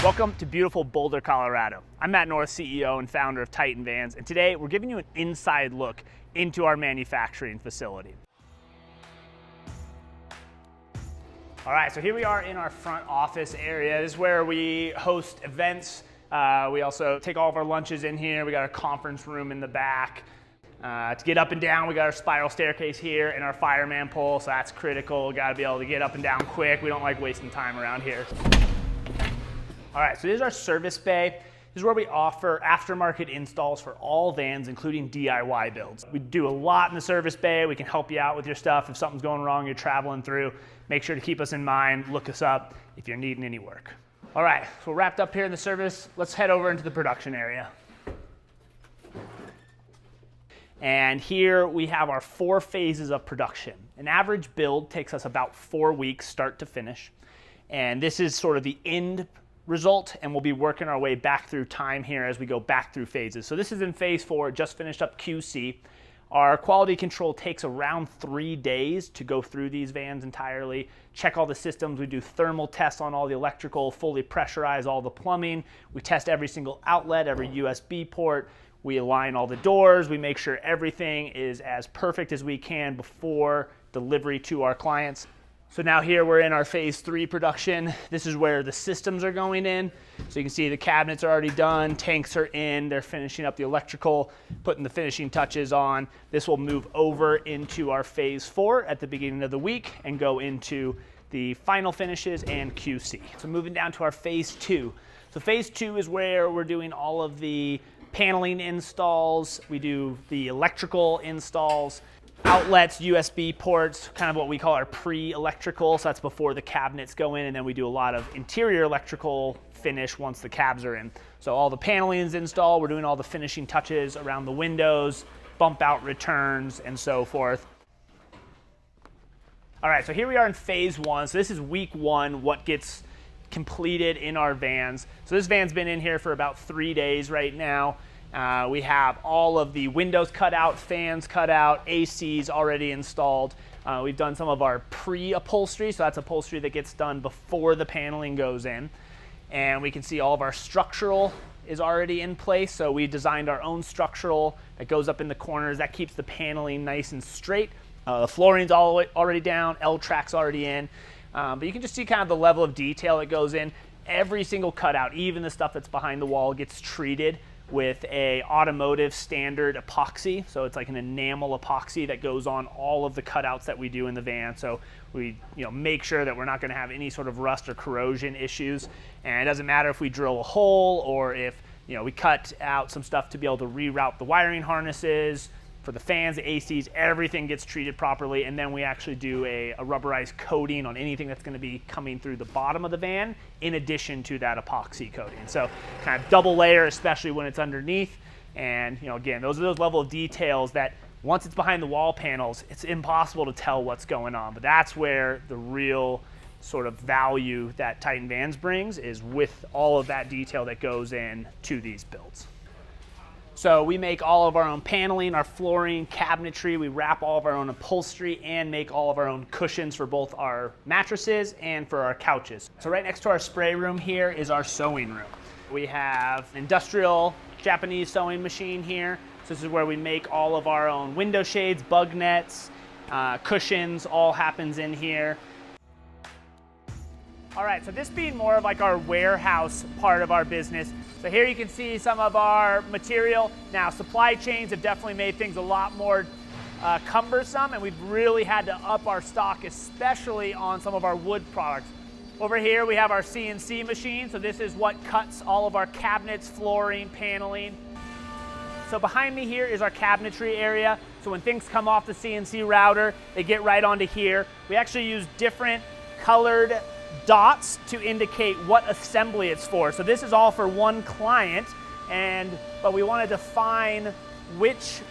Welcome to beautiful Boulder, Colorado. I'm Matt North, CEO and founder of Titan Vans, and today we're giving you an inside look into our manufacturing facility. All right, so here we are in our front office area. This is where we host events. We also take all of our lunches in here. We got our conference room in the back. To get up and down, we got our spiral staircase here and our fireman pole, so that's critical. Got to be able to get up and down quick. We don't like wasting time around here. All right, so this is our service bay. This is where we offer aftermarket installs for all vans, including DIY builds. We do a lot in the service bay. We can help you out with your stuff. If something's going wrong, you're traveling through, make sure to keep us in mind. Look us up if you're needing any work. All right, so we're wrapped up here in the service. Let's head over into the production area. And here we have our 4 phases of production. An average build takes us about 4 weeks start to finish. And this is sort of the end result, and we'll be working our way back through time here as we go back through phases. So this is in phase 4, just finished up QC. Our quality control takes around 3 days to go through these vans entirely, check all the systems. We do thermal tests on all the electrical, fully pressurize all the plumbing. We test every single outlet, every USB port. We align all the doors. We make sure everything is as perfect as we can before delivery to our clients. So now here we're in our phase 3 production. This is where the systems are going in. So you can see the cabinets are already done, tanks are in, they're finishing up the electrical, putting the finishing touches on. This will move over into our phase 4 at the beginning of the week and go into the final finishes and QC. So moving down to our phase 2. So phase 2 is where we're doing all of the paneling installs. We do the electrical installs, outlets, USB ports, kind of what we call our pre-electrical. So that's before the cabinets go in, and then we do a lot of interior electrical finish once the cabs are in. So all the paneling is installed. We're doing all the finishing touches around the windows, bump out returns, and so forth. All right, so here we are in phase 1. So this is week 1, what gets completed in our vans. So this van's been in here for about 3 days right now. We have all of the windows cut out, fans cut out, ACs already installed. We've done some of our pre-upholstery, so that's upholstery that gets done before the paneling goes in. And we can see all of our structural is already in place, so we designed our own structural that goes up in the corners. That keeps the paneling nice and straight. The flooring's already down, L-track's already in. But you can just see kind of the level of detail that goes in. Every single cutout, even the stuff that's behind the wall, gets treated with a automotive standard epoxy. So it's like an enamel epoxy that goes on all of the cutouts that we do in the van. So we make sure that we're not going to have any sort of rust or corrosion issues. And it doesn't matter if we drill a hole or if we cut out some stuff to be able to reroute the wiring harnesses. For the fans, the ACs, everything gets treated properly, and then we actually do a rubberized coating on anything that's going to be coming through the bottom of the van in addition to that epoxy coating. So kind of double layer, especially when it's underneath. And again, those are those level of details that once it's behind the wall panels, it's impossible to tell what's going on. But that's where the real sort of value that Titan Vans brings, is with all of that detail that goes in to these builds. So we make all of our own paneling, our flooring, cabinetry. We wrap all of our own upholstery and make all of our own cushions for both our mattresses and for our couches. So right next to our spray room here is our sewing room. We have an industrial Japanese sewing machine here. So this is where we make all of our own window shades, bug nets, cushions, all happens in here. All right, so this being more of like our warehouse part of our business. So here you can see some of our material. Now, supply chains have definitely made things a lot more cumbersome, and we've really had to up our stock, especially on some of our wood products. Over here, we have our CNC machine. So this is what cuts all of our cabinets, flooring, paneling. So behind me here is our cabinetry area. So when things come off the CNC router, they get right onto here. We actually use different colored dots to indicate what assembly it's for. So this is all for one client, but we want to define which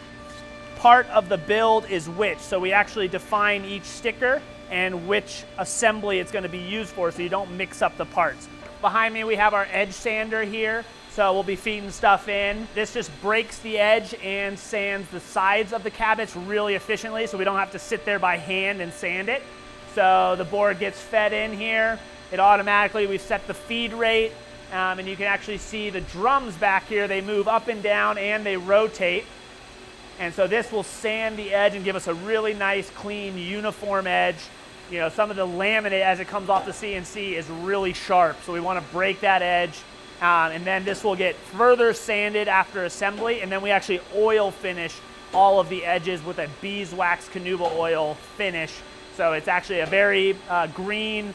part of the build is which. So we actually define each sticker and which assembly it's going to be used for, so you don't mix up the parts. Behind me we have our edge sander here. So we'll be feeding stuff in. This just breaks the edge and sands the sides of the cabinets really efficiently, so we don't have to sit there by hand and sand it. So the board gets fed in here. It automatically, we set the feed rate, and you can actually see the drums back here. They move up and down and they rotate. And so this will sand the edge and give us a really nice, clean, uniform edge. You know, some of the laminate as it comes off the CNC is really sharp, so we want to break that edge. And then this will get further sanded after assembly, and then we actually oil finish all of the edges with a beeswax Canuba oil finish. So it's actually a very green,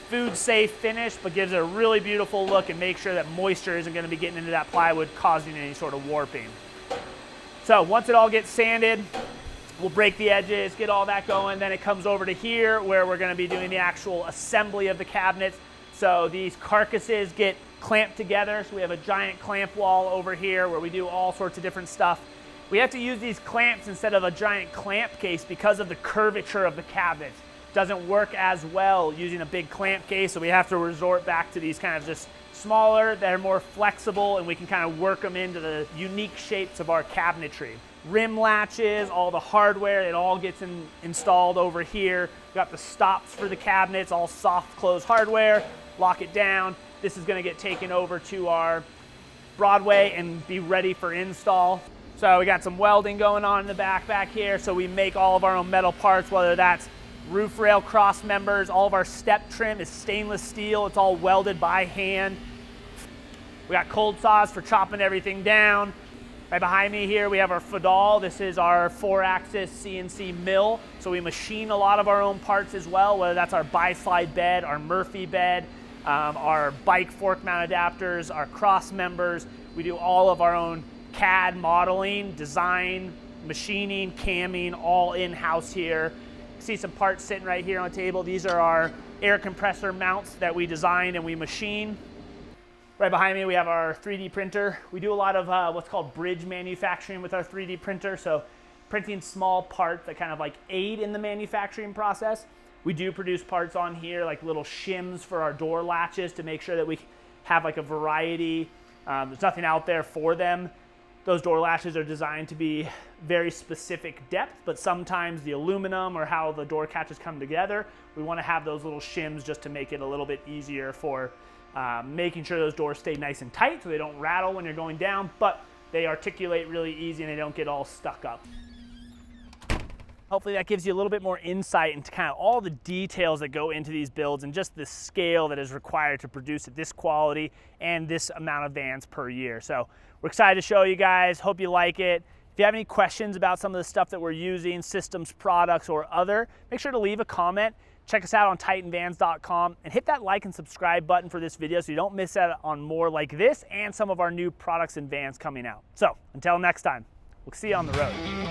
food-safe finish, but gives it a really beautiful look and makes sure that moisture isn't going to be getting into that plywood, causing any sort of warping. So once it all gets sanded, we'll break the edges, get all that going. Then it comes over to here where we're going to be doing the actual assembly of the cabinets. So these carcasses get clamped together. So we have a giant clamp wall over here where we do all sorts of different stuff. We have to use these clamps instead of a giant clamp case because of the curvature of the cabinets. It doesn't work as well using a big clamp case, so we have to resort back to these kind of just smaller, that are more flexible, and we can kind of work them into the unique shapes of our cabinetry. Rim latches, all the hardware, it all gets installed over here. We've got the stops for the cabinets, all soft close hardware, lock it down. This is going to get taken over to our Broadway and be ready for install. So we got some welding going on in the back here. So we make all of our own metal parts, whether that's roof rail cross members. All of our step trim is stainless steel. It's all welded by hand. We got cold saws for chopping everything down. Right behind me here, we have our Fadal. This is our 4-axis CNC mill. So we machine a lot of our own parts as well, whether that's our bi-slide bed, our Murphy bed, our bike fork mount adapters, our cross members. We do all of our own CAD modeling, design, machining, camming, all in-house here. See some parts sitting right here on the table. These are our air compressor mounts that we design and we machine. Right behind me, we have our 3D printer. We do a lot of what's called bridge manufacturing with our 3D printer. So printing small parts that kind of like aid in the manufacturing process. We do produce parts on here, like little shims for our door latches to make sure that we have like a variety. There's nothing out there for them. Those door latches are designed to be very specific depth, but sometimes the aluminum or how the door catches come together, we want to have those little shims just to make it a little bit easier for making sure those doors stay nice and tight so they don't rattle when you're going down, but they articulate really easy and they don't get all stuck up. Hopefully that gives you a little bit more insight into kind of all the details that go into these builds and just the scale that is required to produce at this quality and this amount of vans per year. So we're excited to show you guys. Hope you like it. If you have any questions about some of the stuff that we're using, systems, products, or other, make sure to leave a comment. Check us out on titanvans.com and hit that like and subscribe button for this video so you don't miss out on more like this and some of our new products and vans coming out. So until next time, we'll see you on the road.